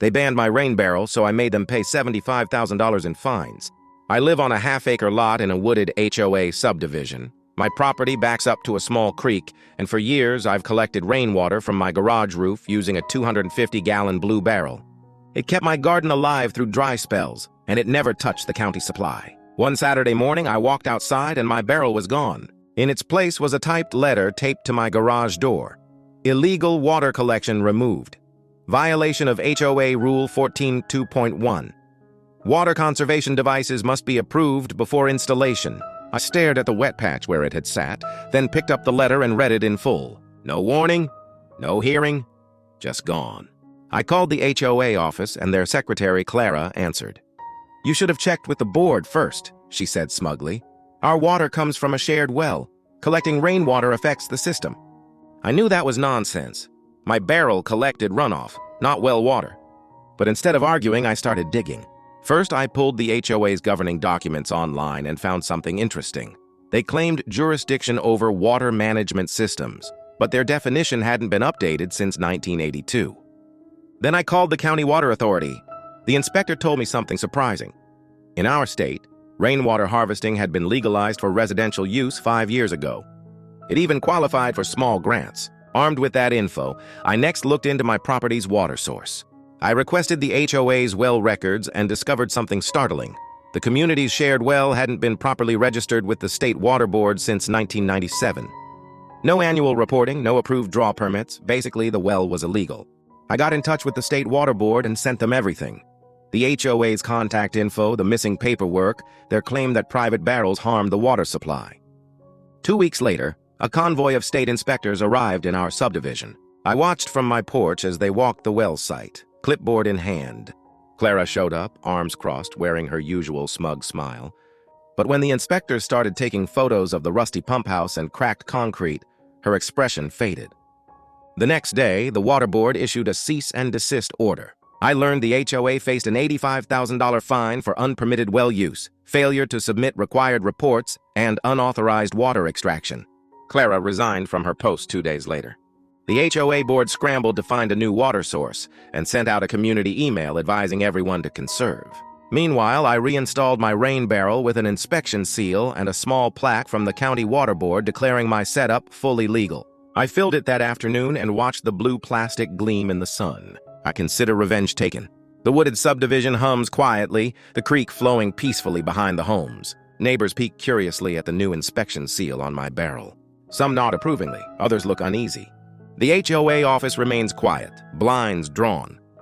They banned my rain barrel, so I made them pay $75,000 in fines. I live on a half-acre lot in a wooded HOA subdivision. My property backs up to a small creek, and for years I've collected rainwater from my garage roof using a 250-gallon blue barrel. It kept my garden alive through dry spells, and it never touched the county supply. One Saturday morning, I walked outside and my barrel was gone. In its place was a typed letter taped to my garage door. Illegal water collection removed. Violation of HOA Rule 14.2.1. Water conservation devices must be approved before installation. I stared at the wet patch where it had sat, then picked up the letter and read it in full. No warning, no hearing, just gone. I called the HOA office and their secretary, Clara, answered. "You should have checked with the board first," she said smugly. "Our water comes from a shared well. Collecting rainwater affects the system." I knew that was nonsense. My barrel collected runoff, not well water. But instead of arguing, I started digging. First, I pulled the HOA's governing documents online and found something interesting. They claimed jurisdiction over water management systems, but their definition hadn't been updated since 1982. Then I called the county water authority. The inspector told me something surprising. In our state, rainwater harvesting had been legalized for residential use 5 years ago. It even qualified for small grants. Armed with that info, I next looked into my property's water source. I requested the HOA's well records and discovered something startling. The community's shared well hadn't been properly registered with the state water board since 1997. No annual reporting, no approved draw permits. Basically, the well was illegal. I got in touch with the state water board and sent them everything. The HOA's contact info, the missing paperwork, their claim that private barrels harmed the water supply. 2 weeks later, a convoy of state inspectors arrived in our subdivision. I watched from my porch as they walked the well site, clipboard in hand. Clara showed up, arms crossed, wearing her usual smug smile. But when the inspectors started taking photos of the rusty pump house and cracked concrete, her expression faded. The next day, the water board issued a cease and desist order. I learned the HOA faced an $85,000 fine for unpermitted well use, failure to submit required reports, and unauthorized water extraction. Clara resigned from her post 2 days later. The HOA board scrambled to find a new water source and sent out a community email advising everyone to conserve. Meanwhile, I reinstalled my rain barrel with an inspection seal and a small plaque from the county water board declaring my setup fully legal. I filled it that afternoon and watched the blue plastic gleam in the sun. I consider revenge taken. The wooded subdivision hums quietly, the creek flowing peacefully behind the homes. Neighbors peek curiously at the new inspection seal on my barrel. Some nod approvingly, others look uneasy. The HOA office remains quiet, blinds drawn.